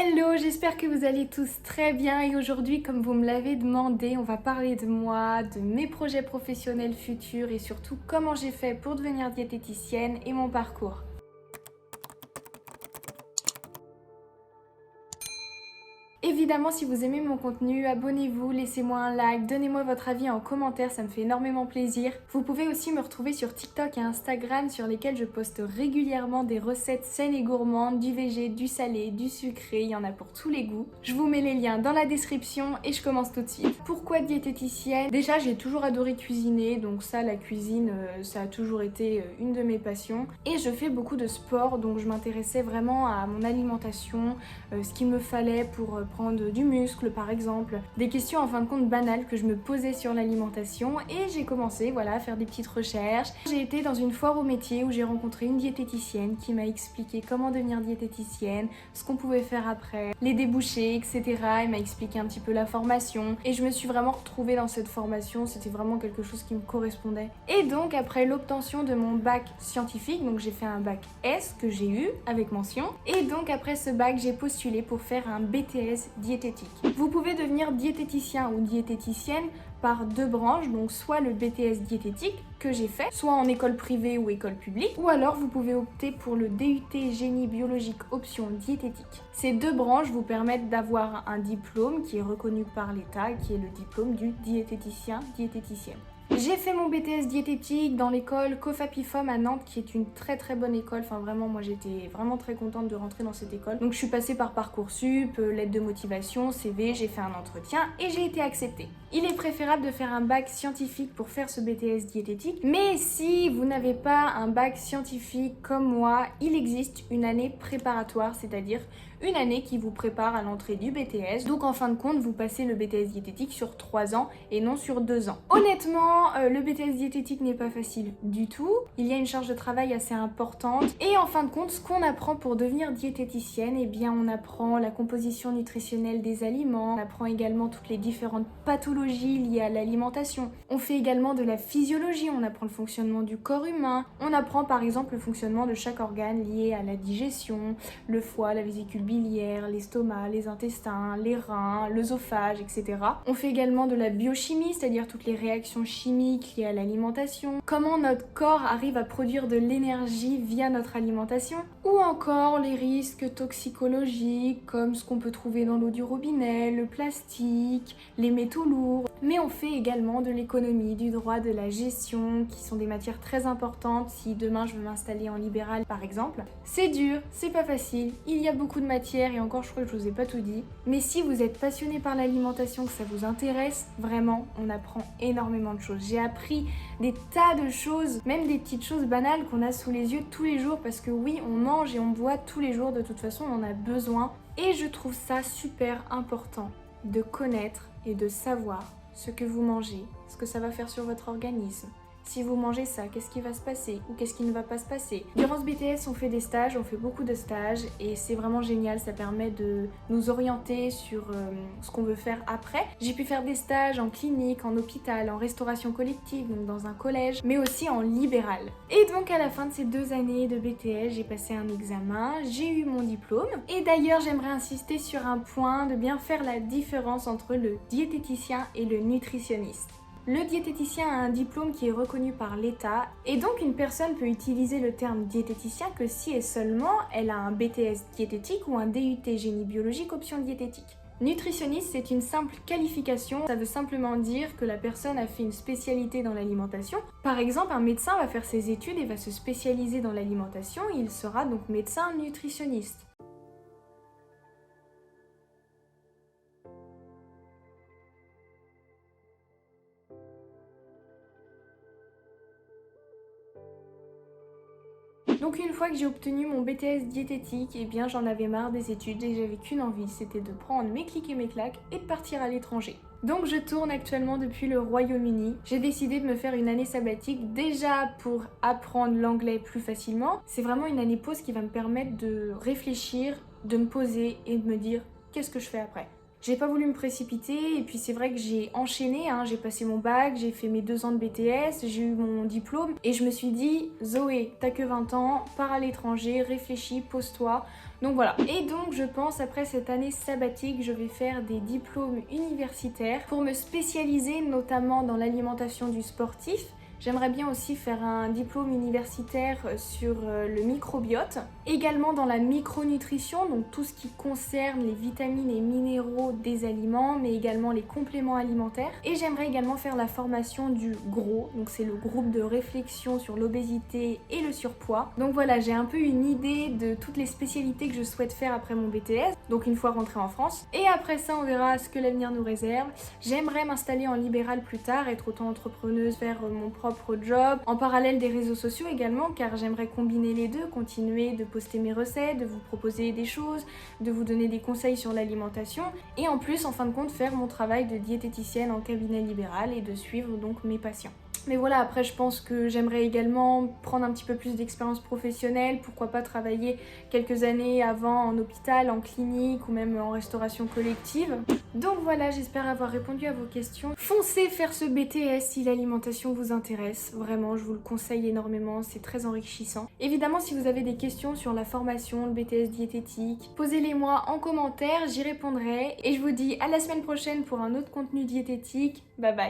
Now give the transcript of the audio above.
Hello, j'espère que vous allez tous très bien et aujourd'hui, comme vous me l'avez demandé, on va parler de moi, de mes projets professionnels futurs et surtout comment j'ai fait pour devenir diététicienne et mon parcours. Évidemment, si vous aimez mon contenu, abonnez-vous, laissez-moi un like, donnez-moi votre avis en commentaire, ça me fait énormément plaisir. Vous pouvez aussi me retrouver sur TikTok et Instagram sur lesquels je poste régulièrement des recettes saines et gourmandes, du végé, du salé, du sucré, il y en a pour tous les goûts. Je vous mets les liens dans la description et je commence tout de suite. Pourquoi diététicienne? Déjà, j'ai toujours adoré cuisiner, donc ça, la cuisine, ça a toujours été une de mes passions. Et je fais beaucoup de sport, donc je m'intéressais vraiment à mon alimentation, ce qu'il me fallait pour prendre du muscle par exemple, des questions en fin de compte banales que je me posais sur l'alimentation et j'ai commencé à faire des petites recherches. J'ai été dans une foire au métier où j'ai rencontré une diététicienne qui m'a expliqué comment devenir diététicienne, ce qu'on pouvait faire après, les débouchés, etc. Elle m'a expliqué un petit peu la formation et je me suis vraiment retrouvée dans cette formation, c'était vraiment quelque chose qui me correspondait. Et donc après l'obtention de mon bac scientifique, donc j'ai fait un bac S que j'ai eu avec mention et donc après ce bac j'ai postulé pour faire un BTS diététique. Vous pouvez devenir diététicien ou diététicienne par deux branches, donc soit le BTS diététique que j'ai fait, soit en école privée ou école publique, ou alors vous pouvez opter pour le DUT génie biologique option diététique. Ces deux branches vous permettent d'avoir un diplôme qui est reconnu par l'État, qui est le diplôme du diététicien-diététicienne. J'ai fait mon BTS diététique dans l'école COFAPIFOM à Nantes qui est une très bonne école, enfin vraiment moi j'étais vraiment très contente de rentrer dans cette école. Donc je suis passée par Parcoursup, lettre de motivation, CV, j'ai fait un entretien et j'ai été acceptée. Il est préférable de faire un bac scientifique pour faire ce BTS diététique, mais si vous n'avez pas un bac scientifique comme moi, il existe une année préparatoire, c'est-à-dire une année qui vous prépare à l'entrée du BTS. Donc en fin de compte, vous passez le BTS diététique sur 3 ans et non sur 2 ans. Honnêtement, le BTS diététique n'est pas facile du tout. Il y a une charge de travail assez importante. Et en fin de compte, ce qu'on apprend pour devenir diététicienne, eh bien on apprend la composition nutritionnelle des aliments, on apprend également toutes les différentes pathologies liées à l'alimentation. On fait également de la physiologie, on apprend le fonctionnement du corps humain. On apprend par exemple le fonctionnement de chaque organe lié à la digestion, le foie, la vésicule biliaire, l'estomac, les intestins, les reins, l'œsophage, etc. On fait également de la biochimie, c'est-à-dire toutes les réactions chimiques liées à l'alimentation, comment notre corps arrive à produire de l'énergie via notre alimentation, ou encore les risques toxicologiques comme ce qu'on peut trouver dans l'eau du robinet, le plastique, les métaux lourds. Mais on fait également de l'économie, du droit, de la gestion, qui sont des matières très importantes si demain je veux m'installer en libéral par exemple. C'est dur, c'est pas facile, il y a beaucoup de matières et encore je crois que je vous ai pas tout dit. Mais si vous êtes passionné par l'alimentation, que ça vous intéresse, vraiment on apprend énormément de choses. J'ai appris des tas de choses, même des petites choses banales qu'on a sous les yeux tous les jours parce que oui, on mange et on boit tous les jours, de toute façon on en a besoin. Et je trouve ça super important de connaître et de savoir ce que vous mangez, ce que ça va faire sur votre organisme. Si vous mangez ça, qu'est-ce qui va se passer ou qu'est-ce qui ne va pas se passer? Durant ce BTS, on fait des stages, on fait beaucoup de stages et c'est vraiment génial, ça permet de nous orienter sur ce qu'on veut faire après. J'ai pu faire des stages en clinique, en hôpital, en restauration collective, donc dans un collège, mais aussi en libéral. Et donc à la fin de ces 2 années de BTS, j'ai passé un examen, j'ai eu mon diplôme. Et d'ailleurs, j'aimerais insister sur un point, de bien faire la différence entre le diététicien et le nutritionniste. Le diététicien a un diplôme qui est reconnu par l'État et donc une personne peut utiliser le terme diététicien que si et seulement elle a un BTS diététique ou un DUT génie biologique option diététique. Nutritionniste, c'est une simple qualification, ça veut simplement dire que la personne a fait une spécialité dans l'alimentation. Par exemple, un médecin va faire ses études et va se spécialiser dans l'alimentation, il sera donc médecin nutritionniste. Donc une fois que j'ai obtenu mon BTS diététique, eh bien j'en avais marre des études et j'avais qu'une envie, c'était de prendre mes clics et mes claques et de partir à l'étranger. Donc je tourne actuellement depuis le Royaume-Uni. J'ai décidé de me faire une année sabbatique déjà pour apprendre l'anglais plus facilement. C'est vraiment une année pause qui va me permettre de réfléchir, de me poser et de me dire qu'est-ce que je fais après. J'ai pas voulu me précipiter et puis c'est vrai que j'ai enchaîné, j'ai passé mon bac, j'ai fait mes 2 ans de BTS, j'ai eu mon diplôme et je me suis dit Zoé, t'as que 20 ans, pars à l'étranger, réfléchis, pose-toi, Donc voilà. Et donc je pense après cette année sabbatique, je vais faire des diplômes universitaires pour me spécialiser notamment dans l'alimentation du sportif. J'aimerais bien aussi faire un diplôme universitaire sur le microbiote, également dans la micronutrition, donc tout ce qui concerne les vitamines et minéraux des aliments, mais également les compléments alimentaires. Et j'aimerais également faire la formation du GROS, donc c'est le groupe de réflexion sur l'obésité et le surpoids. Donc voilà, j'ai un peu une idée de toutes les spécialités que je souhaite faire après mon BTS, donc une fois rentrée en France. Et après ça, on verra ce que l'avenir nous réserve. J'aimerais m'installer en libéral plus tard, être auto-entrepreneuse, faire mon propre job, en parallèle des réseaux sociaux également, car j'aimerais combiner les deux, continuer de poster mes recettes, de vous proposer des choses, de vous donner des conseils sur l'alimentation, et en plus, en fin de compte, faire mon travail de diététicienne en cabinet libéral et de suivre donc mes patients. Mais voilà, après je pense que j'aimerais également prendre un petit peu plus d'expérience professionnelle, pourquoi pas travailler quelques années avant en hôpital, en clinique ou même en restauration collective. Donc voilà, j'espère avoir répondu à vos questions. Foncez faire ce BTS si l'alimentation vous intéresse, vraiment je vous le conseille énormément, c'est très enrichissant. Évidemment si vous avez des questions sur la formation, le BTS diététique, posez-les moi en commentaire, j'y répondrai et je vous dis à la semaine prochaine pour un autre contenu diététique. Bye bye.